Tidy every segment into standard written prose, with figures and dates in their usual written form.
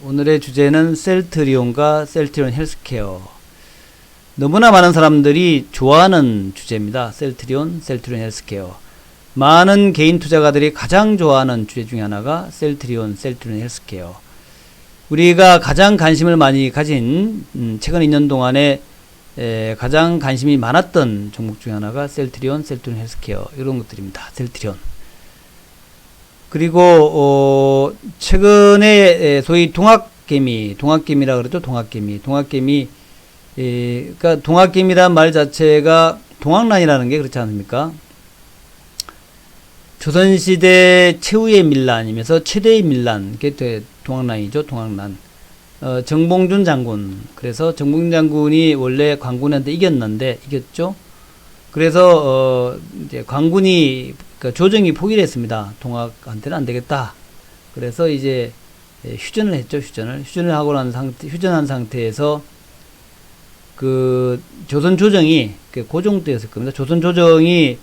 오늘의 주제는 셀트리온과 셀트리온 헬스케어. 너무나 많은 사람들이 좋아하는 주제입니다. 셀트리온 헬스케어. 많은 개인 투자가들이 가장 좋아하는 주제 중에 하나가 셀트리온 헬스케어. 우리가 가장 관심을 많이 가진 최근 2년 동안에 가장 관심이 많았던 종목 중에 하나가 셀트리온 헬스케어 이런 것들입니다. 셀트리온. 그리고 최근에 소위 동학개미라 그러죠. 동학개미. 그러니까 동학개미란 말 자체가 동학란이라는 게 그렇지 않습니까? 조선시대 최후의 밀란이면서 최대의 밀란, 그게 동학란이죠. 동학란. 정봉준 장군. 그래서 정봉준 장군이 원래 광군한테 이겼죠. 그래서 이제 광군이 그러니까 조정이 포기를 했습니다. 동학한테는 안 되겠다. 그래서 이제 휴전을 했죠. 휴전을 하고 휴전한 상태에서 그 조선 조정이 고종 때였을 겁니다. 조선 조정이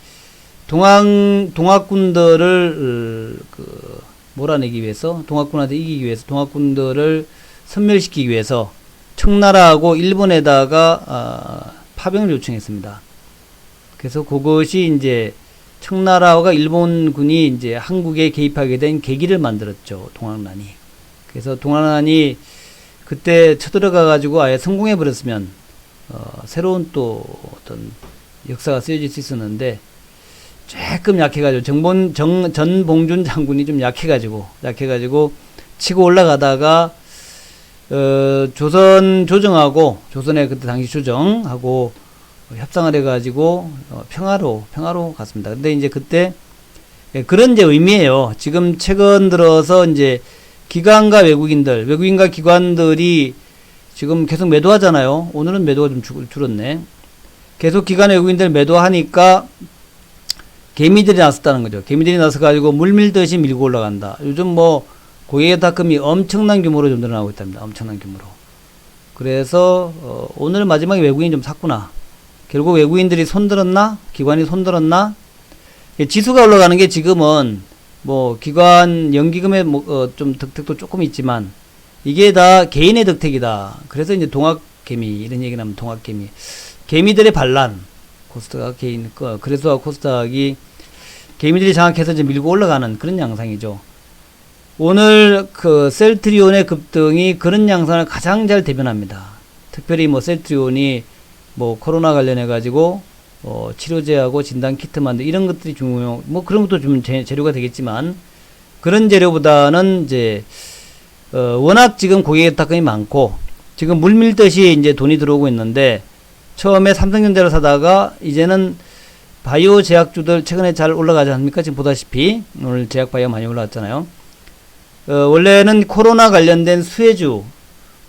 동학군들을 몰아내기 위해서, 동학군한테 이기기 위해서, 동학군들을 섬멸시키기 위해서 청나라하고 일본에다가 파병을 요청했습니다. 그래서 그것이 이제 청나라와 일본군이 이제 한국에 개입하게 된 계기를 만들었죠. 동학란이. 그래서 동학란이 그때 쳐들어가 가지고 아예 성공해 버렸으면 새로운 또 어떤 역사가 쓰여질 수 있었는데 조금 약해가지고 전봉준 장군이 좀 약해가지고 치고 올라가다가 조선 조정하고 조선의 그때 당시 조정하고 협상을 해가지고 평화로 갔습니다. 근데 이제 그때 그런 이제 의미예요. 지금 최근 들어서 이제 기관과 외국인과 기관들이 지금 계속 매도하잖아요. 오늘은 매도가 좀 줄었네. 계속 기관 외국인들 매도하니까 개미들이 나섰다는 거죠. 개미들이 나서가지고 물밀듯이 밀고 올라간다. 요즘 뭐 고객의탁금이 엄청난 규모로 좀 늘어나고 있답니다. 엄청난 규모로. 그래서 오늘 마지막에 외국인이 좀 샀구나. 결국 외국인들이 손들었나? 기관이 손들었나? 지수가 올라가는 게 지금은 뭐 기관 연기금의 좀 득택도 조금 있지만 이게 다 개인의 득택이다. 그래서 이제 동학개미 이런 얘기 나면 동학개미. 개미들의 반란. 코스닥 개인 그래서 코스닥이 개미들이 장악해서 이제 밀고 올라가는 그런 양상이죠. 오늘 그 셀트리온의 급등이 그런 양상을 가장 잘 대변합니다. 특별히 뭐 셀트리온이 뭐 코로나 관련해 가지고 치료제하고 진단 키트 만들 이런 것들이 중요. 뭐 그런 것도 좀 재료가 되겠지만 그런 재료보다는 이제 워낙 지금 고객의 탁금이 많고 지금 물밀듯이 이제 돈이 들어오고 있는데 처음에 삼성전자를 사다가 이제는 바이오 제약주들 최근에 잘 올라가지 않습니까? 지금 보다시피 오늘 제약 바이오 많이 올라왔잖아요. 원래는 코로나 관련된 수혜주,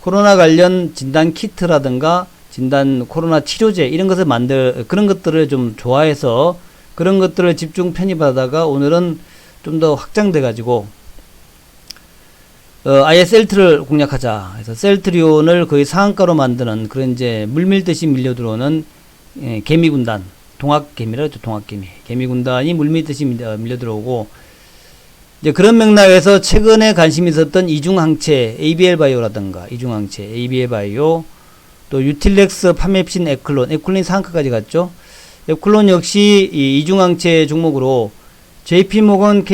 코로나 관련 진단 키트라든가 진단 코로나 치료제 이런 것을 그런 것들을 좀 좋아해서 그런 것들을 집중 편입하다가 오늘은 좀 더 확장돼 가지고 아예 셀트를 공략하자. 그래서 셀트리온을 거의 상한가로 만드는 그런 이제 물밀듯이 밀려 들어오는 개미군단, 동학개미라죠. 동학개미. 개미군단이 물밀듯이 밀려 들어오고 이제 그런 맥락에서 최근에 관심이 있었던 이중항체, ABL 바이오라든가 이중항체, ABL 바이오 또 유틸렉스, 파맵신, 에클론이 상한가까지 갔죠. 에클론 역시 이 이중항체 종목으로 JP모건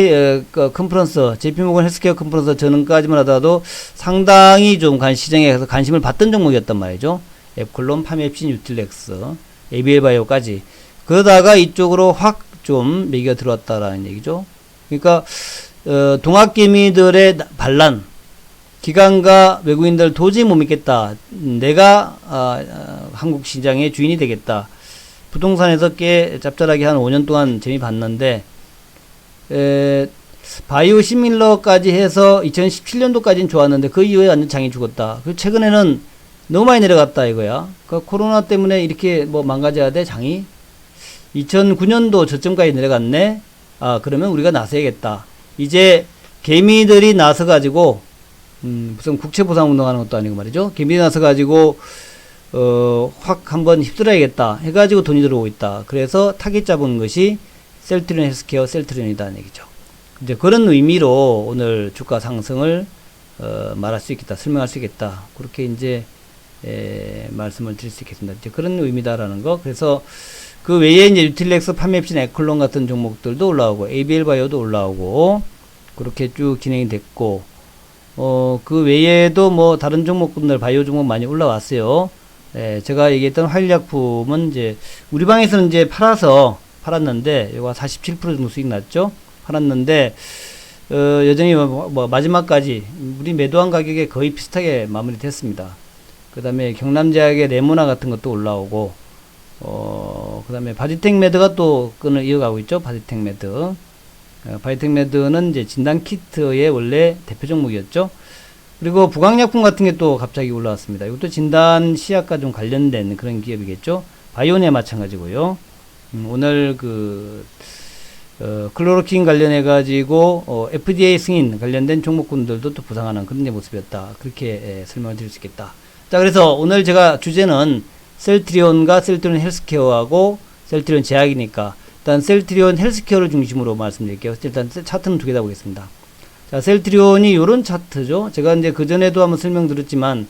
컨퍼런스, JP모건 헬스케어 컨퍼런스 전까지만 하더라도 상당히 좀 시장에 관심을 받던 종목이었단 말이죠. 에클론, 파맵신, 유틸렉스, ABL 바이오까지. 그러다가 이쪽으로 확 좀 매기가 들어왔다라는 얘기죠. 그러니까 동학개미들의 반란, 기관과 외국인들 도저히 못 믿겠다. 내가 한국 시장의 주인이 되겠다. 부동산에서 꽤 짭짤하게 한 5년 동안 재미 봤는데 바이오 시밀러까지 해서 2017년도까지는 좋았는데 그 이후에 완전 장이 죽었다. 그리고 최근에는 너무 많이 내려갔다 이거야. 그 코로나 때문에 이렇게 뭐 망가져야 돼 장이. 2009년도 저점까지 내려갔네. 그러면 우리가 나서야겠다. 이제 개미들이 나서 가지고 무슨 국채보상운동 하는 것도 아니고 말이죠. 개미들이 나서 가지고 확 한번 휩쓸어야겠다 해가지고 돈이 들어오고 있다. 그래서 타깃 잡은 것이 셀트리온 헬스케어 셀트리온이다는 얘기죠. 이제 그런 의미로 오늘 주가 상승을 말할 수 있겠다, 설명할 수 있겠다. 그렇게 이제 말씀을 드릴 수 있겠습니다. 이제 그런 의미다라는 거. 그래서 그 외에 이제 유틸렉스, 판맵신, 에클론 같은 종목들도 올라오고 ABL 바이오도 올라오고 그렇게 쭉 진행이 됐고 그 외에도 뭐 다른 종목들 바이오 종목 많이 올라왔어요. 제가 얘기했던 화일약품은 이제 우리 방에서는 이제 팔았는데 이거 47% 정도 수익 났죠. 팔았는데 여전히 뭐 마지막까지 우리 매도한 가격에 거의 비슷하게 마무리됐습니다. 그 다음에 경남제약의 레모나 같은 것도 올라오고 그 다음에 바디텍메드가 또 끈을 이어가고 있죠. 바디텍메드. 바디텍메드는 이제 진단키트의 원래 대표 종목이었죠. 그리고 부강약품 같은 게 또 갑자기 올라왔습니다. 이것도 진단 시약과 좀 관련된 그런 기업이겠죠. 바이오네 마찬가지고요. 오늘 클로로킨 관련해가지고, FDA 승인 관련된 종목군들도 또 부상하는 그런 모습이었다. 그렇게 설명을 드릴 수 있겠다. 자, 그래서 오늘 제가 주제는 셀트리온과 셀트리온 헬스케어하고 셀트리온 제약이니까, 일단 셀트리온 헬스케어를 중심으로 말씀드릴게요. 일단 차트는 두 개 다 보겠습니다. 자, 셀트리온이 요런 차트죠. 제가 이제 그전에도 한번 설명드렸지만,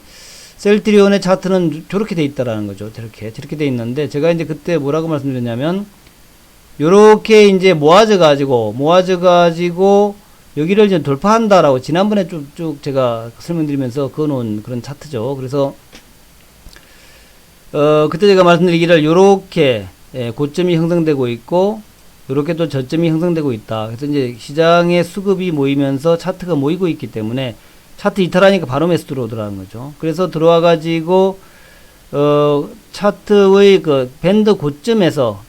셀트리온의 차트는 저렇게 돼 있다라는 거죠. 저렇게 돼 있는데, 제가 이제 그때 뭐라고 말씀드렸냐면, 요렇게 이제 모아져 가지고 여기를 이제 돌파한다라고 지난번에 쭉 제가 설명드리면서 그어놓은 그런 차트죠. 그래서 그때 제가 말씀드리기를 요렇게 고점이 형성되고 있고 요렇게 또 저점이 형성되고 있다. 그래서 이제 시장의 수급이 모이면서 차트가 모이고 있기 때문에 차트 이탈하니까 바로 매수 들어오더라는 거죠. 그래서 들어와 가지고 차트의 그 밴드 고점에서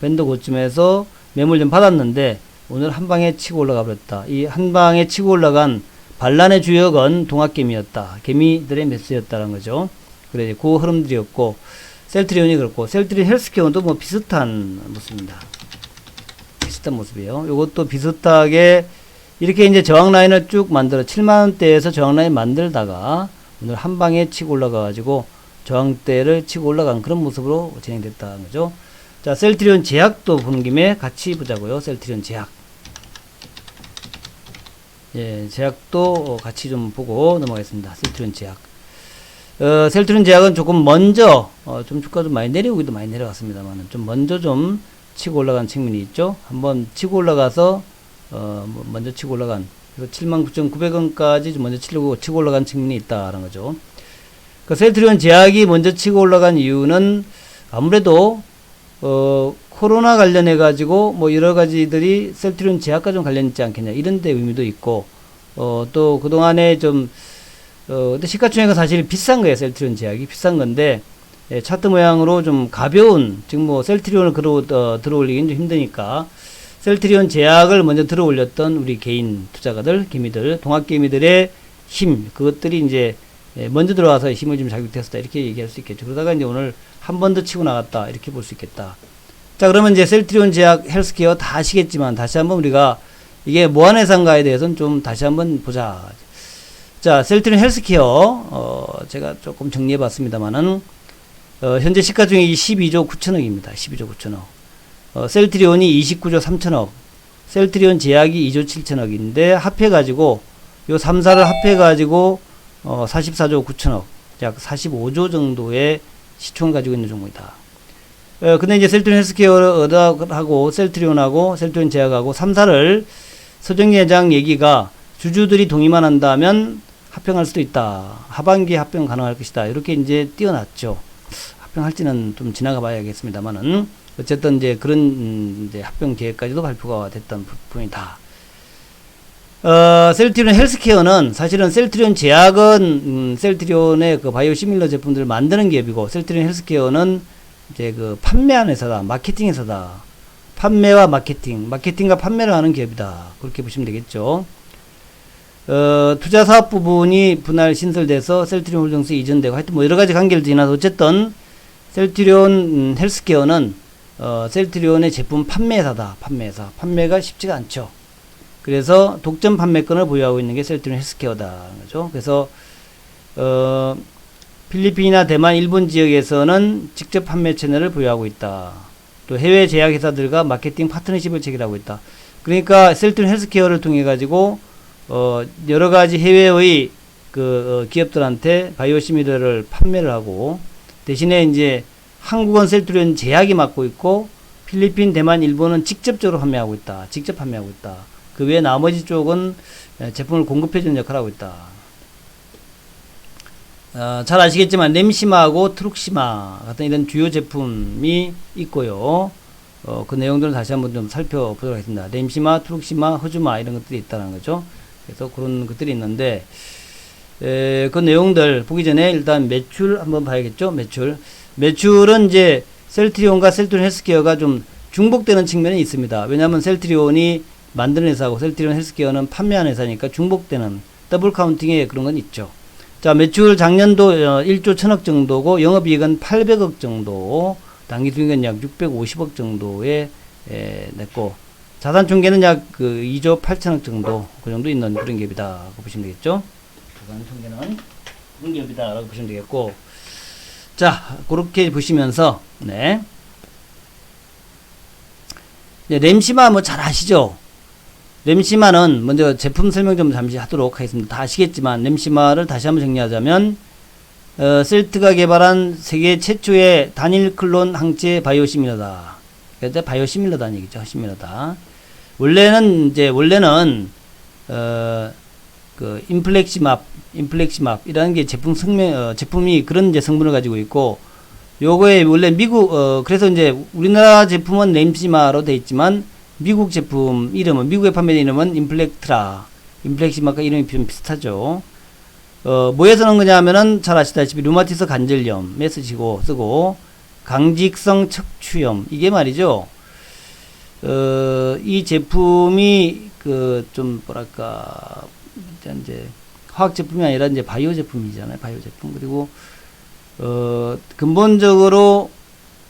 매물 좀 받았는데 오늘 한 방에 치고 올라가 버렸다. 이 한 방에 치고 올라간 반란의 주역은 동학개미였다. 개미들의 매수였다는 거죠. 그래, 그 흐름들이었고 셀트리온이 그렇고 셀트리온 헬스케어도 뭐 비슷한 모습입니다. 비슷한 모습이에요. 요것도 비슷하게 이렇게 이제 저항 라인을 쭉 만들어 7만원대에서 저항 라인 만들다가 오늘 한 방에 치고 올라가 가지고 저항대를 치고 올라간 그런 모습으로 진행됐다는 거죠. 자, 셀트리온 제약도 보는 김에 같이 보자고요. 셀트리온 제약. 예, 제약도 같이 좀 보고 넘어가겠습니다. 셀트리온 제약. 셀트리온 제약은 조금 먼저, 좀 주가 좀 많이 내려오기도 많이 내려갔습니다만, 좀 먼저 좀 치고 올라간 측면이 있죠. 한번 치고 올라가서, 먼저 치고 올라간, 그래서 79,900원까지 좀 먼저 치고 올라간 측면이 있다라는 거죠. 그 셀트리온 제약이 먼저 치고 올라간 이유는 아무래도 코로나 관련해가지고, 뭐, 여러 가지들이 셀트리온 제약과 좀 관련 있지 않겠냐, 이런 데 의미도 있고, 또, 그동안에 좀, 근데 시가총액은 사실 비싼 거예요, 셀트리온 제약이. 비싼 건데, 차트 모양으로 좀 가벼운, 지금 뭐, 셀트리온을 들어올리기는 좀 힘드니까, 셀트리온 제약을 먼저 들어올렸던 우리 개인 투자가들, 개미들, 동학개미들의 힘, 그것들이 이제, 먼저 들어와서 힘을 좀 자극됐었다, 이렇게 얘기할 수 있겠죠. 그러다가 이제 오늘 한 번 더 치고 나갔다 이렇게 볼 수 있겠다. 자, 그러면 이제 셀트리온 제약 헬스케어 다 아시겠지만 다시 한번 우리가 이게 뭐하는 회사인가에 대해서는 좀 다시 한번 보자. 자, 셀트리온 헬스케어 제가 조금 정리해 봤습니다만은 현재 시가총액이 12조 9천억입니다. 12조 9천억. 셀트리온이 29조 3천억. 셀트리온 제약이 2조 7천억인데 합해 가지고 요 3사를 합해 가지고 44조 9천억. 약 45조 정도의 시총을 가지고 있는 종목이다. 근데 이제 셀트리온 헬스케어하고 셀트리온하고 셀트리온 제약하고 3사를 서정리 회장 얘기가 주주들이 동의만 한다면 합병할 수도 있다. 하반기에 합병 가능할 것이다. 이렇게 이제 띄어놨죠. 합병할지는 좀 지나가 봐야겠습니다만은 어쨌든 이제 그런 이제 합병 계획까지도 발표가 됐던 부분이다. 셀트리온 헬스케어는 사실은 셀트리온 제약은 셀트리온의 그 바이오 시밀러 제품들을 만드는 기업이고 셀트리온 헬스케어는 이제 그 판매하는 회사다, 마케팅 회사다. 판매와 마케팅과 판매를 하는 기업이다. 그렇게 보시면 되겠죠. 투자 사업 부분이 분할 신설돼서 셀트리온 홀딩스에 이전되고 하여튼 뭐 여러 가지 관계를 지나서 어쨌든 셀트리온 헬스케어는 셀트리온의 제품 판매회사다. 판매가 쉽지가 않죠. 그래서 독점 판매권을 보유하고 있는 게 셀트리온 헬스케어다. 그죠? 그래서, 필리핀이나 대만, 일본 지역에서는 직접 판매 채널을 보유하고 있다. 또 해외 제약회사들과 마케팅 파트너십을 체결하고 있다. 그러니까 셀트리온 헬스케어를 통해 가지고, 여러 가지 해외의 기업들한테 바이오시밀러를 판매를 하고, 대신에 이제 한국은 셀트리온 제약이 맡고 있고, 필리핀, 대만, 일본은 직접적으로 판매하고 있다. 직접 판매하고 있다. 그 외에 나머지 쪽은 제품을 공급해주는 역할을 하고 있다. 잘 아시겠지만 램시마하고 트룩시마 같은 이런 주요 제품이 있고요. 그 내용들은 다시 한번 좀 살펴보도록 하겠습니다. 램시마, 트룩시마, 허주마 이런 것들이 있다는 거죠. 그래서 그런 것들이 있는데, 그 내용들 보기 전에 일단 매출 한번 봐야겠죠. 매출은 이제 셀트리온과 셀트리온 헬스케어가 좀 중복되는 측면이 있습니다. 왜냐하면 셀트리온이 만드는 회사고 셀트리온 헬스케어는 판매하는 회사니까 중복되는 더블 카운팅에 그런 건 있죠. 자, 매출 작년도 1조 1000억 정도고 영업이익은 800억 정도, 당기순이익은 약 650억 정도에 냈고, 자산 총계는 약 2조 8천억 정도, 그 정도 있는 그런 기업이다라고 보시면 되겠죠. 자산 총계는 그런 기업이다라고 보시면 되겠고, 자, 그렇게 보시면서, 네. 램시마 뭐 잘 아시죠? 램시마는 먼저 제품 설명 좀 잠시 하도록 하겠습니다. 다 아시겠지만, 램시마를 다시 한번 정리하자면, 셀트가 개발한 세계 최초의 단일 클론 항체 바이오시밀러다. 그래서 바이오시밀러다는 얘기죠. 시밀러다. 원래는, 인플렉시맙이라는 게 제품이 그런 이제 성분을 가지고 있고, 요거에 원래 그래서 이제 우리나라 제품은 램시마로 되어 있지만, 미국 제품 이름은, 미국에 판매되는 이름은 인플렉시마가 이름이 좀 비슷하죠. 뭐에 쓰는 거냐 하면은 잘 아시다시피 류마티스 관절염에 쓰고, 강직성 척추염, 이게 말이죠. 이 제품이 좀 뭐랄까, 이제 화학 제품이 아니라 이제 바이오 제품이잖아요. 바이오 제품. 그리고 근본적으로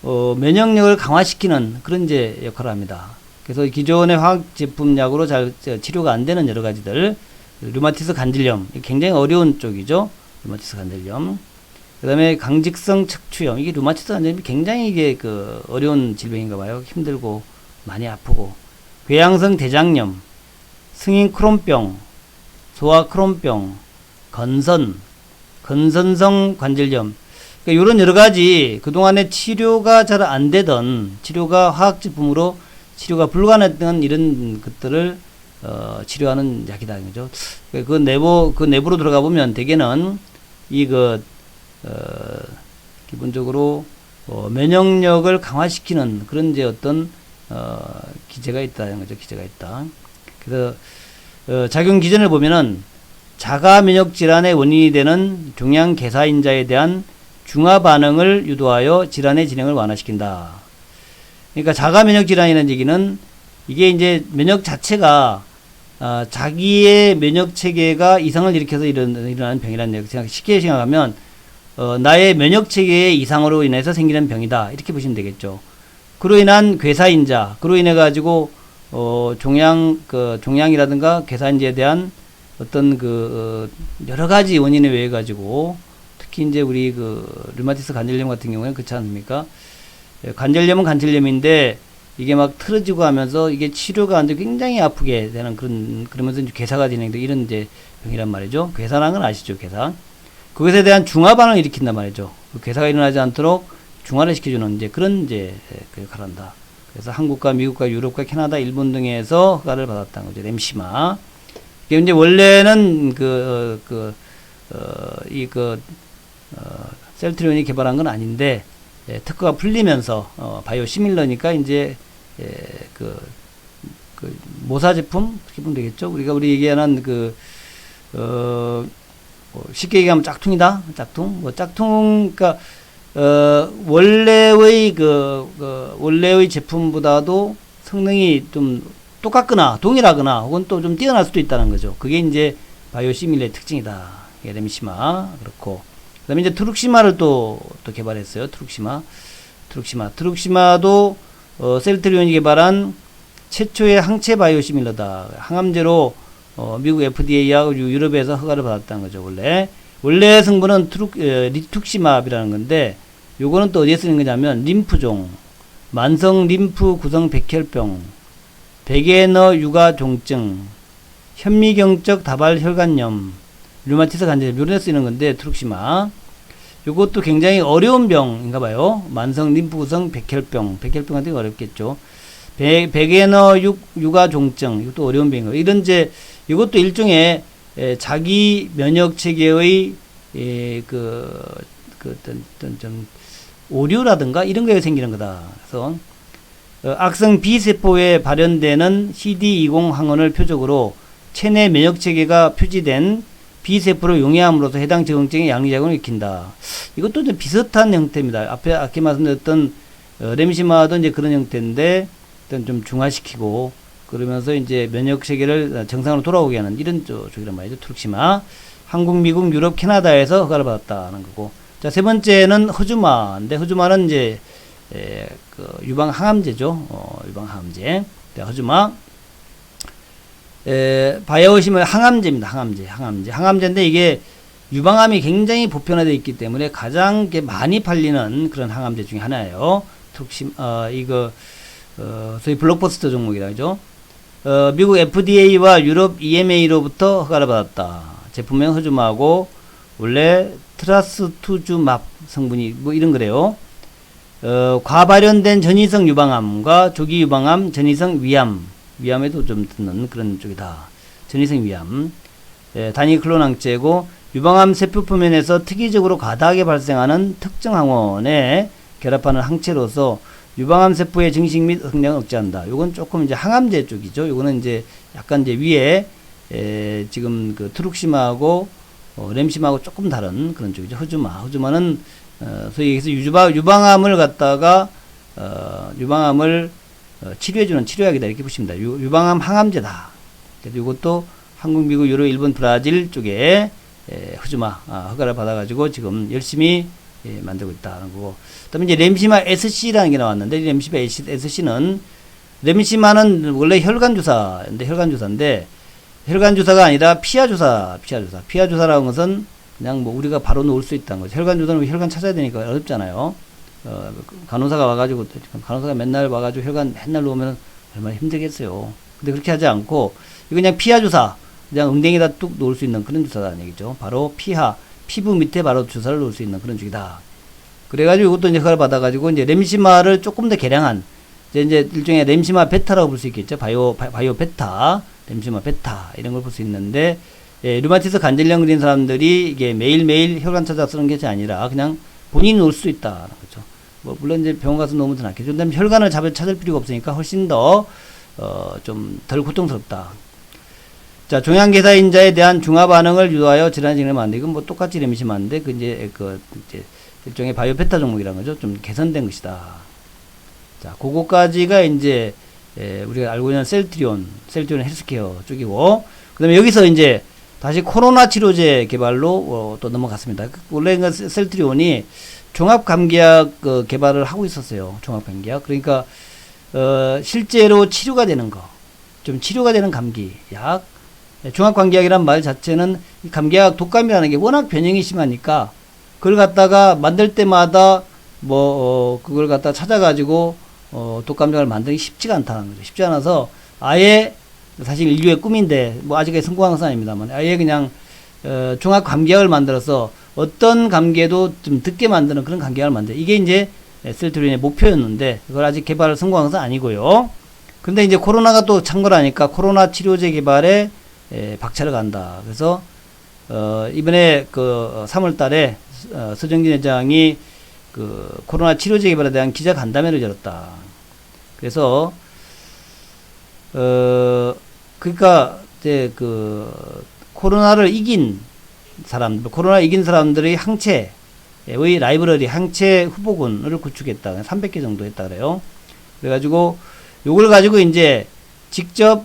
면역력을 강화시키는 그런 이제 역할을 합니다. 그래서 기존의 화학 제품 약으로 잘 치료가 안 되는 여러 가지들, 류마티스 관절염, 굉장히 어려운 쪽이죠. 류마티스 관절염. 그 다음에 강직성 척추염, 이게 류마티스 관절염이 굉장히 이게 어려운 질병인가 봐요. 힘들고 많이 아프고. 궤양성 대장염, 승인 크론병, 소아 크론병, 건선성 관절염. 그러니까 이런 여러 가지 그동안에 치료가 잘 안 되던, 치료가 화학 제품으로 치료가 불가능했던 이런 것들을 치료하는 약이다, 그죠? 그 내부로 들어가 보면 대개는 기본적으로 면역력을 강화시키는 그런 이제 어떤 기제가 있다는 거죠. 기제가 있다. 그래서 작용 기전을 보면은 자가 면역 질환의 원인이 되는 종양 개사인자에 대한 중화 반응을 유도하여 질환의 진행을 완화시킨다. 그러니까 자가 면역 질환이라는 얘기는 이게 이제 면역 자체가 자기의 면역 체계가 이상을 일으켜서 일어나는 병이라는 얘기. 쉽게 생각하면 나의 면역 체계의 이상으로 인해서 생기는 병이다. 이렇게 보시면 되겠죠. 그로 인한 괴사인자, 그로 인해 가지고 종양이라든가 괴사인자에 대한 어떤 여러 가지 원인에 의해 가지고, 특히 이제 우리 류마티스 관절염 같은 경우에는 그렇지 않습니까? 관절염은 관절염인데 이게 막 틀어지고 하면서 이게 치료가 안 되고 굉장히 아프게 되는 그러면서 이제 괴사가 진행되고 이런 이제 병이란 말이죠. 괴사라는 건 아시죠? 괴사. 그것에 대한 중화 반응을 일으킨단 말이죠. 그 괴사가 일어나지 않도록 중화를 시켜주는 이제 그런 이제 그 역할을 한다. 그래서 한국과 미국과 유럽과 캐나다, 일본 등에서 허가를 받았다는 거죠. 램시마. 이게 이제 원래는 셀트리온이 개발한 건 아닌데, 특허가 풀리면서 바이오 시밀러니까 이제 모사 제품 기본 되겠죠. 우리 얘기하는 쉽게 얘기하면 짝퉁이다. 짝퉁. 그러니까 원래의 제품보다도 성능이 좀 똑같거나 동일하거나 혹은 또 좀 뛰어날 수도 있다는 거죠. 그게 이제 바이오 시밀러의 특징이다. 램시마. 그렇고. 그 다음에 이제 트룩시마를 또 개발했어요. 트룩시마도 셀트리온이 개발한 최초의 항체 바이오시밀러다. 항암제로 미국 FDA하고 유럽에서 허가를 받았다는 거죠. 원래 성분은 리툭시맙이라는 건데, 요거는 또 어디에 쓰는 거냐면 림프종, 만성 림프 구성 백혈병, 백예너 육아 종증, 현미경적 다발 혈관염, 류마티스 관절염 요런 데 쓰이는 건데 트룩시마 요것도 굉장히 어려운 병인가 봐요. 만성 림프구성 백혈병 같은 게 어렵겠죠. 백에너 육아종증 이것도 어려운 병이고 이런 이제 이것도 일종의 자기 면역 체계의 어떤 좀 오류라든가 이런 게 생기는 거다. 그래서 악성 B세포에 발현되는 CD20 항원을 표적으로 체내 면역 체계가 표지된 B세포를 용해함으로써 해당 적응증의 양리작용을 일으킨다. 이것도 좀 비슷한 형태입니다. 아까 말씀드렸던 렘시마도 이제 그런 형태인데 일단 좀 중화시키고 그러면서 이제 면역 체계를 정상으로 돌아오게 하는 이런 쪽이란 말이죠. 트룩시마. 한국, 미국, 유럽, 캐나다에서 허가를 받았다는 거고. 자, 세 번째는 허주마인데 허주마는 이제 유방 항암제죠. 유방 항암제. 허주마. 바이오심은 항암제입니다. 항암제인데 이게 유방암이 굉장히 보편화되어 있기 때문에 가장 많이 팔리는 그런 항암제 중에 하나예요. 소위 블록버스터 종목이라 하죠. 미국 FDA와 유럽 EMA로부터 허가를 받았다. 제품명 허주마하고 원래 트라스투주맙 성분이 뭐 이런 거래요. 과발현된 전이성 유방암과 조기 유방암, 전이성 위암에도 좀 듣는 그런 쪽이다. 전이성 위암. 단위 클론 항체고 유방암 세포 표면에서 특이적으로 과다하게 발생하는 특정 항원에 결합하는 항체로서 유방암 세포의 증식 및 성장을 억제한다. 요건 조금 이제 항암제 쪽이죠. 요거는 이제 약간 이제 위에 지금 그 트룩시마하고 렘시마하고 조금 다른 그런 쪽이죠. 허주마는 소위 여기서 유방암을 갖다가 유방암을 치료해주는 치료약이다 이렇게 보시면 됩니다. 유방암 항암제다. 그래서 이것도 한국, 미국, 유럽, 일본, 브라질 쪽에 허주마 허가를 받아가지고 지금 열심히 만들고 있다는 거고. 그다음에 이제 렘시마 SC라는 게 나왔는데 렘시마 SC는 렘시마는 원래 혈관주사인데 혈관주사가 아니라 피하주사라는 것은 그냥 뭐 우리가 바로 놓을 수 있다는 거죠. 혈관주사는 혈관 찾아야 되니까 어렵잖아요. 간호사가 와가지고 맨날 와가지고 혈관 맨날 놓으면 얼마나 힘들겠어요. 근데 그렇게 하지 않고 이거 그냥 피하주사 그냥 엉덩이에다 뚝 놓을 수 있는 그런 주사라는 얘기죠. 바로 피부 밑에 바로 주사를 놓을 수 있는 그런 쪽이다. 그래가지고 이것도 이제 허가를 받아가지고 이제 렘시마를 조금 더 개량한 이제 일종의 렘시마 베타라고 볼 수 있겠죠. 바이오 베타, 렘시마 베타 이런 걸 볼 수 있는데 류마티스 관절염 걸린 사람들이 이게 매일매일 혈관 찾아 쓰는 게 아니라 그냥 본인이 놓을 수 있다는 거죠. 뭐 물론 이제 병원 가서 놓으면 더 낫겠죠. 근데 혈관을 찾을 필요가 없으니까 훨씬 더 좀 덜 고통스럽다. 자, 종양계사인자에 대한 중화 반응을 유도하여 질환을 진행하면 안 돼. 이건 뭐 똑같이 렘시마인데 이제 일종의 바이오 베타 종목이라는 거죠. 좀 개선된 것이다. 자, 그거까지가 이제 우리가 알고 있는 셀트리온 헬스케어 쪽이고, 그다음에 여기서 이제 다시 코로나 치료제 개발로 또 넘어갔습니다. 원래 그 셀트리온이 종합감기약 개발을 하고 있었어요. 종합감기약. 그러니까 실제로 치료가 되는 거, 좀 치료가 되는 감기약. 종합감기약이란 말 자체는 이 감기약 독감이라는 게 워낙 변형이 심하니까 그걸 갖다가 만들 때마다 그걸 갖다 찾아가지고 독감약을 만들기 쉽지가 않다는 거죠. 쉽지 않아서 아예 사실 인류의 꿈인데 뭐 아직까지 성공한 것은 아닙니다만 아예 그냥 종합 감기약을 만들어서 어떤 감기에도 좀 듣게 만드는 그런 감기약을 만들. 이게 이제 셀트리온의 목표였는데 그걸 아직 개발을 성공한 것은 아니고요. 근데 이제 코로나가 또 창궐하니까 코로나 치료제 개발에 박차를 간다. 그래서 이번에 3월달에 서정진 회장이 코로나 치료제 개발에 대한 기자 간담회를 열었다. 그래서 그러니까 이제 코로나 이긴 사람들의 항체의 라이브러리 항체 후보군을 구축했다. 300개 정도 했다 그래요. 그래가지고 요걸 가지고 이제 직접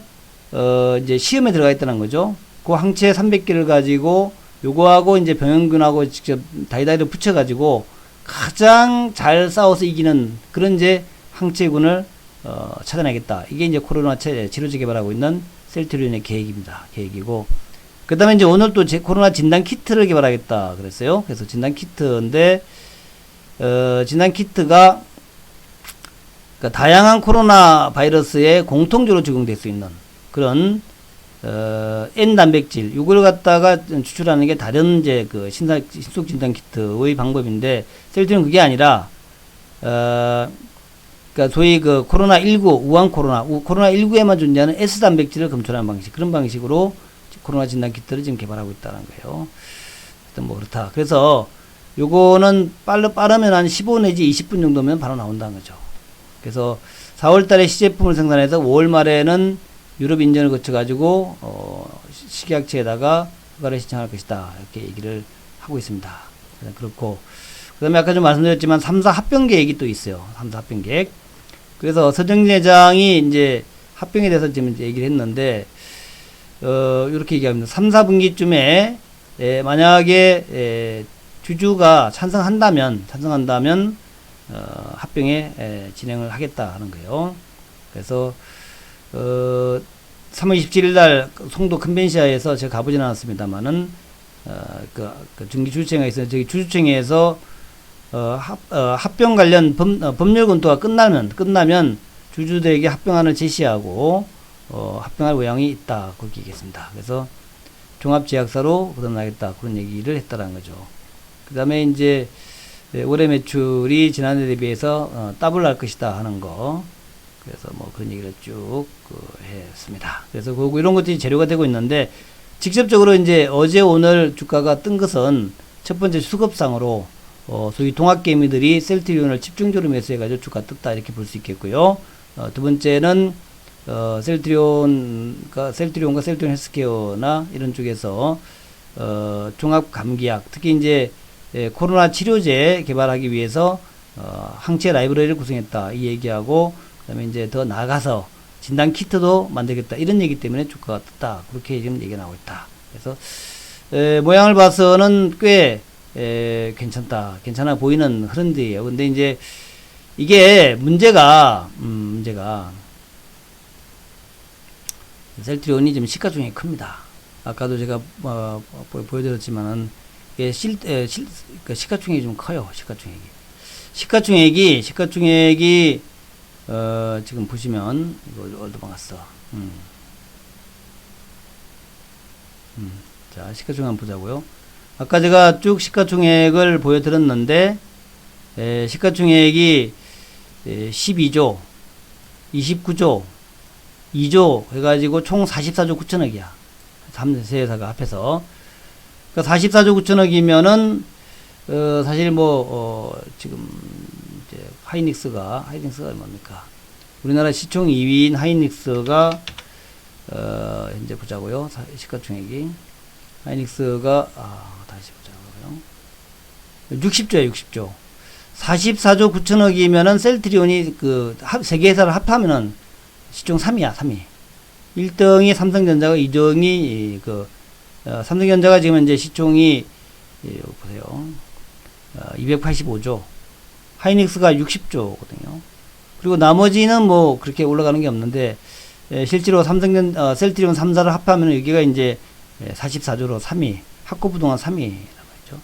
이제 시험에 들어가 있다는 거죠. 그 항체 300개를 가지고 요거하고 이제 병원균하고 직접 다이다이를 붙여가지고 가장 잘 싸워서 이기는 그런 이제 항체군을 찾아내겠다. 이게 이제 코로나 치료제 개발하고 있는 셀트리온의 계획이고. 그 다음에 이제 오늘 또 코로나 진단 키트를 개발하겠다 그랬어요. 그래서 진단 키트인데, 진단 키트가 그러니까 다양한 코로나 바이러스에 공통적으로 적용될 수 있는 그런 N 단백질, 이걸 갖다가 추출하는 게 다른 이제 그 신속 진단 키트의 방법인데, 셀트리온 그게 아니라, 그러니까 소위 그 코로나19, 우한 코로나19에만 존재하는 S 단백질을 검출하는 방식, 그런 방식으로 코로나 진단 키트를 지금 개발하고 있다는 거예요. 하여튼 뭐 그렇다. 그래서 요거는 빠르면 한 15 내지 20분 정도면 바로 나온다는 거죠. 그래서 4월 달에 시제품을 생산해서 5월 말에는 유럽 인증을 거쳐가지고, 식약처에다가 허가를 신청할 것이다. 이렇게 얘기를 하고 있습니다. 그렇고, 그 다음에 아까 좀 말씀드렸지만 3사 합병 계획이 또 있어요. 3사 합병 계획. 그래서 서정진 회장이 이제 합병에 대해서 지금 이제 얘기를 했는데, 이렇게 얘기합니다. 3, 4분기쯤에, 만약에, 주주가 찬성한다면, 합병에 진행을 하겠다 하는 거예요. 그래서 3월 27일 날 송도 컨벤시아에서 제가 가보진 않았습니다만은 그 중기 주주총회가 있어요. 저기 주주총회에서 합병 관련 법률 검토가 끝나면 주주들에게 합병안을 제시하고 합병할 의향이 있다 그렇게 얘기했습니다. 그래서 종합제약사로 거듭나겠다 그런 얘기를 했다라는 거죠. 그 다음에 이제 올해 매출이 지난해 대비해서 더블 날 것이다 하는 거. 그래서 뭐 그런 얘기를 쭉 했습니다. 그래서 이런 것들이 재료가 되고 있는데, 직접적으로 이제 어제 오늘 주가가 뜬 것은 첫 번째 수급상으로 소위 동학개미들이 셀트리온을 집중적으로 매수해가지고 주가 떴다 이렇게 볼 수 있겠고요. 두 번째는 셀트리온과 셀트리온 헬스케어나 이런 쪽에서 종합 감기약, 특히 이제 코로나 치료제 개발하기 위해서 항체 라이브러리를 구성했다 이 얘기하고, 그다음에 이제 더 나아가서 진단 키트도 만들겠다 이런 얘기 때문에 주가가 떴다 그렇게 지금 얘기가 나오고 있다. 그래서 모양을 봐서는 꽤 괜찮아 보이는 흐름들이에요. 근데 이제 이게 문제가 셀트리온이 지금 시가총액이 큽니다. 아까도 제가 보여드렸지만은 그 시가총액이 좀 커요. 시가총액이 지금 보시면 이거 도망갔어. 자, 시가총액 한번 보자고요. 아까 제가 쭉 시가총액을 보여드렸는데, 시가총액이 12조, 29조, 2조 해가지고 총 44조 9천억이야. 3세 회사가 합해서. 그러니까 44조 9천억이면은 사실 지금 이제 하이닉스가 얼마입니까? 우리나라 시총 2위인 하이닉스가 현재 보자고요. 시가총액이 하이닉스가 다시 보자고요. 60조야. 44조 9천억이면은 셀트리온이 세 개 회사를 합하면은 시총 3위야. 1등이 삼성전자가 2등이 삼성전자가 지금 이제 시총이 보세요. 285조. 하이닉스가 60조거든요. 그리고 나머지는 뭐 그렇게 올라가는 게 없는데, 실제로 셀트리온 3사를 합하면 여기가 이제 44조로 3위, 학고부동안 3위라고 했죠.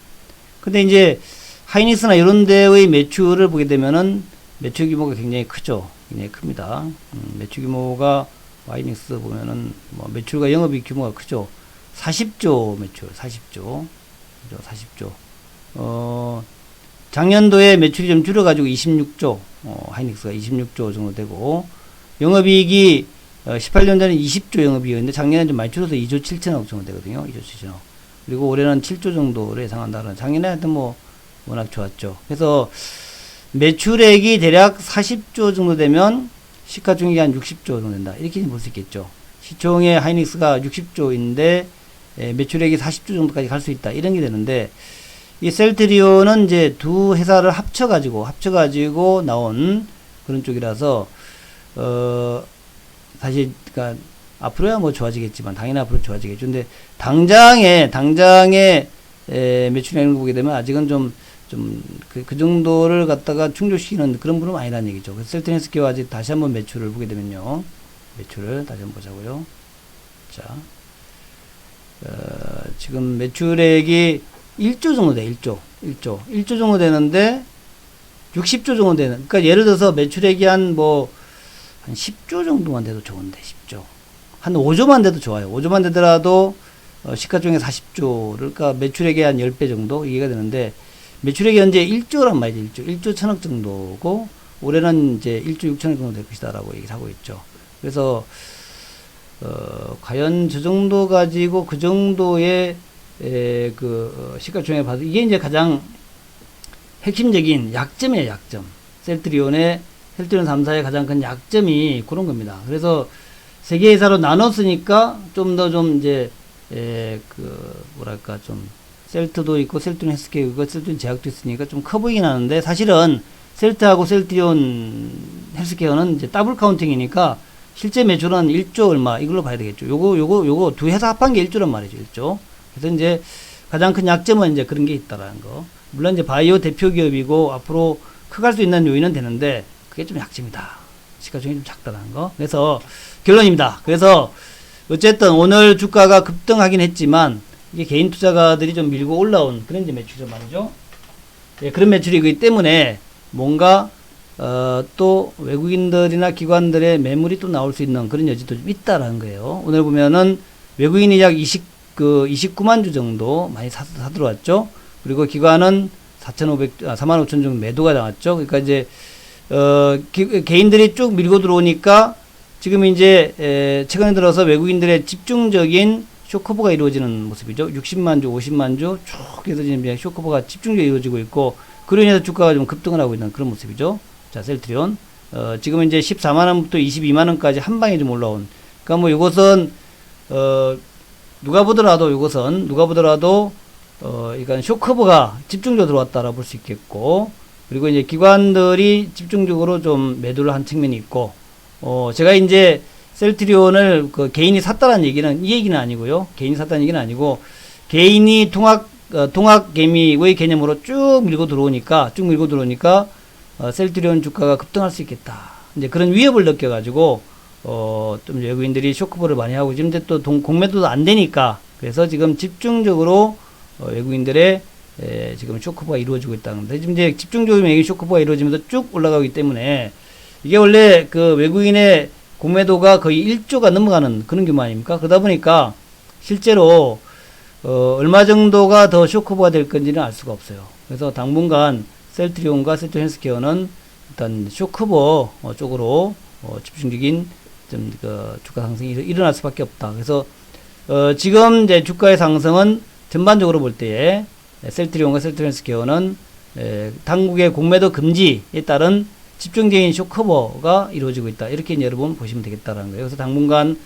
근데 이제 하이닉스나 이런 데의 매출을 보게 되면은 매출 규모가 굉장히 크죠. 굉장히 큽니다. 매출 규모가 하이닉스 보면은 뭐 매출과 영업이익 규모가 크죠. 40조 매출, 40조. 작년도에 매출이 좀 줄여가지고 26조, 하이닉스가 26조 정도 되고, 영업이익이 18년 전에 20조 영업이익이었는데 작년에 좀 많이 줄어서 2조 7천억 정도 되거든요. 2조 7천억. 그리고 올해는 7조 정도를 예상한다는, 작년에 하여튼 뭐 워낙 좋았죠. 그래서 매출액이 대략 40조 정도 되면 시가총액이 한 60조 정도 된다. 이렇게 볼 수 있겠죠. 시총의 하이닉스가 60조인데 매출액이 40조 정도까지 갈 수 있다. 이런 게 되는데, 이 셀트리온은 이제 두 회사를 합쳐가지고 나온 그런 쪽이라서, 사실, 그니까, 앞으로야 뭐 좋아지겠지만, 당연히 앞으로 좋아지겠죠. 근데, 당장에, 매출액을 보게 되면 아직은 그 정도를 갖다가 충족시키는 그런 부분은 아니라는 얘기죠. 그래서 셀트리온 헬스케어 아직 다시 한번 매출을 보게 되면요. 매출을 다시 한번 보자고요. 자. 지금 매출액이 1조 정도 돼, 1조 정도 되는데, 60조 정도 되는, 그러니까 예를 들어서 매출액이 한 10조 정도만 돼도 좋은데, 10조. 한 5조만 돼도 좋아요. 5조만 되더라도 시가총액 40조, 그러니까 매출액의 한 10배 정도 이해가 되는데, 매출액이 현재 1조란 말이죠. 1조 1천억 정도고, 올해는 이제 1조 6천억 정도 될 것이다라고 얘기를 하고 있죠. 그래서 과연 저 정도 가지고 그 정도의 시가총액 봐도 이게 이제 가장 핵심적인 약점이에요, 약점. 셀트리온 3사의 가장 큰 약점이 그런 겁니다. 그래서 세 개 회사로 나눴으니까 좀 더 이제 뭐랄까 좀 셀트도 있고 셀트리온 헬스케어 있고 셀트리온 제약도 있으니까 좀 커 보이긴 하는데, 사실은 셀트하고 셀트리온 헬스케어는 이제 더블 카운팅이니까 실제 매출은 1조 얼마 이걸로 봐야 되겠죠. 요거 두 회사 합한 게 1조란 말이죠. 1조. 그래서 이제 가장 큰 약점은 이제 그런 게 있다라는 거. 물론 이제 바이오 대표 기업이고 앞으로 커갈 수 있는 요인은 되는데 그게 좀 약점이다. 시가총액이 좀 작다라는 거. 그래서 결론입니다. 그래서 어쨌든 오늘 주가가 급등하긴 했지만 이게 개인 투자가들이 좀 밀고 올라온 그런 이제 매출이란 말이죠. 예, 그런 매출이기 때문에 뭔가 또 외국인들이나 기관들의 매물이 또 나올 수 있는 그런 여지도 좀 있다라는 거예요. 오늘 보면은 외국인이 약 29만 주 정도 많이 사들어왔죠. 그리고 기관은 4만 5천 정도 매도가 나왔죠. 그러니까 이제 개인들이 쭉 밀고 들어오니까 지금 이제 최근에 들어서 외국인들의 집중적인 쇼커버가 이루어지는 모습이죠. 60만 주, 50만 주 쭉 해서 지금 쇼커버가 집중적으로 이루어지고 있고, 그로 인해서 주가가 좀 급등을 하고 있는 그런 모습이죠. 자, 셀트리온. 지금 이제 14만원부터 22만원까지 한 방에 좀 올라온. 그러니까 뭐 이것은, 누가 보더라도 이건 쇼커버가 집중적으로 들어왔다라고 볼 수 있겠고, 그리고 이제 기관들이 집중적으로 좀 매도를 한 측면이 있고, 제가 이제 셀트리온을 개인이 샀다는 얘기는 이 얘기는 아니고요. 개인이 샀다는 얘기는 아니고, 개인이 동학개미의 개념으로 쭉 밀고 들어오니까, 셀트리온 주가가 급등할 수 있겠다. 이제 그런 위협을 느껴가지고, 좀 외국인들이 쇼크볼을 많이 하고, 지금 또 공매도도 안 되니까, 그래서 지금 집중적으로, 외국인들의, 지금 쇼크볼가 이루어지고 있다는데, 지금 이제 집중적으로 쇼크볼가 이루어지면서 쭉 올라가기 때문에, 이게 원래 외국인의 공매도가 거의 1조가 넘어가는 그런 규모 아닙니까? 그러다 보니까, 실제로, 얼마 정도가 더 쇼크볼가 될 건지는 알 수가 없어요. 그래서 당분간 셀트리온과 셀트리온 헬스케어는 일단 쇼크볼 쪽으로 집중적인 좀 주가 상승이 일어날 수밖에 없다. 그래서 지금 이제 주가의 상승은 전반적으로 볼 때에 셀트리온과 셀트리온 헬스케어는 당국의 공매도 금지에 따른 집중적인 쇼크볼가 이루어지고 있다. 이렇게 이제 여러분 보시면 되겠다라는 거예요. 그래서 당분간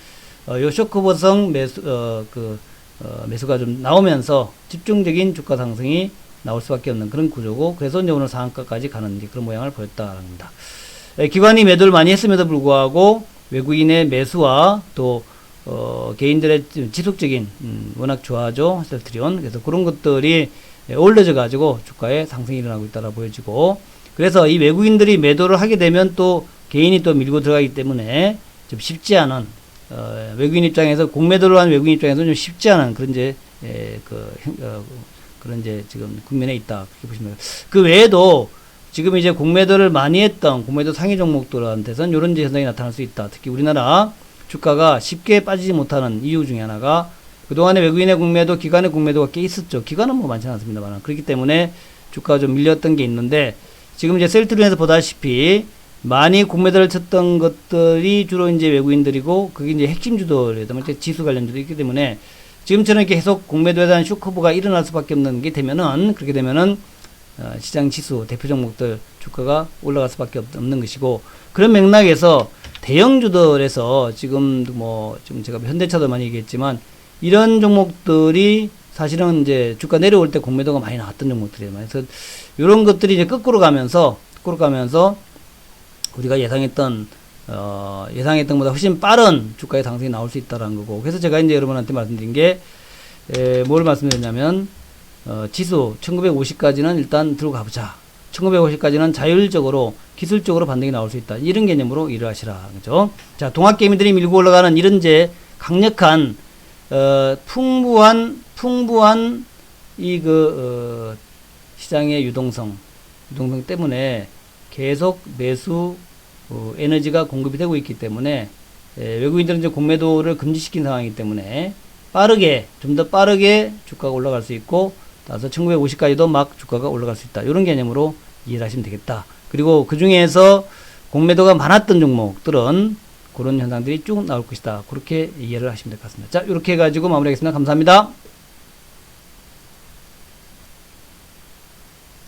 요 쇼크볼성 매수가 좀 나오면서 집중적인 주가 상승이 나올 수밖에 없는 그런 구조고, 그래서 이제 오늘 상한가까지 가는 그런 모양을 보였다라는 겁니다. 기관이 매도를 많이 했음에도 불구하고 외국인의 매수와 또 개인들의 지속적인 워낙 좋아하죠, 셀트리온. 그래서 그런 것들이 어울려져 가지고 주가에 상승이 일어나고 있다라 보여지고, 그래서 이 외국인들이 매도를 하게 되면 또 개인이 또 밀고 들어가기 때문에 좀 쉽지 않은 외국인 입장에서 공매도를 한 외국인 입장에서 좀 쉽지 않은 그런 이제 그런 이제 지금 국면에 있다, 그렇게 보시면 돼요. 그 외에도 지금 이제 공매도를 많이 했던 공매도 상위 종목들한테서는 이런 현상이 나타날 수 있다. 특히 우리나라 주가가 쉽게 빠지지 못하는 이유 중에 하나가 그동안에 외국인의 공매도, 기관의 공매도가 꽤 있었죠. 기관은 뭐 많지 않습니다만. 그렇기 때문에 주가가 좀 밀렸던 게 있는데, 지금 이제 셀트리온에서 보다시피 많이 공매도를 쳤던 것들이 주로 이제 외국인들이고, 그게 이제 핵심 주도라든지 지수 관련주도 있기 때문에 지금처럼 이렇게 계속 공매도에 대한 쇼커버가 일어날 수밖에 없는 게 되면은, 그렇게 되면은 시장 지수 대표 종목들 주가가 올라갈 수밖에 없는 것이고, 그런 맥락에서 대형주들에서 지금 지금 제가 현대차도 많이 얘기했지만, 이런 종목들이 사실은 이제 주가 내려올 때 공매도가 많이 나왔던 종목들이에요. 그래서 이런 것들이 이제 거꾸로 가면서 우리가 예상했던 것보다 훨씬 빠른 주가의 상승이 나올 수 있다는 거고, 그래서 제가 이제 여러분한테 말씀드린 게, 뭘 말씀드렸냐면, 지수 1950까지는 일단 들고 가보자. 1950까지는 자율적으로, 기술적으로 반등이 나올 수 있다. 이런 개념으로 일을 하시라. 그죠? 자, 동학개미들이 밀고 올라가는 이런 이제 강력한, 풍부한 시장의 유동성 때문에 계속 매수, 에너지가 공급이 되고 있기 때문에 외국인들은 이제 공매도를 금지시킨 상황이기 때문에 빠르게, 좀 더 빠르게 주가가 올라갈 수 있고, 따라서 1950까지도 막 주가가 올라갈 수 있다. 이런 개념으로 이해를 하시면 되겠다. 그리고 그 중에서 공매도가 많았던 종목들은 그런 현상들이 쭉 나올 것이다. 그렇게 이해를 하시면 될 것 같습니다. 자, 이렇게 해가지고 마무리하겠습니다. 감사합니다.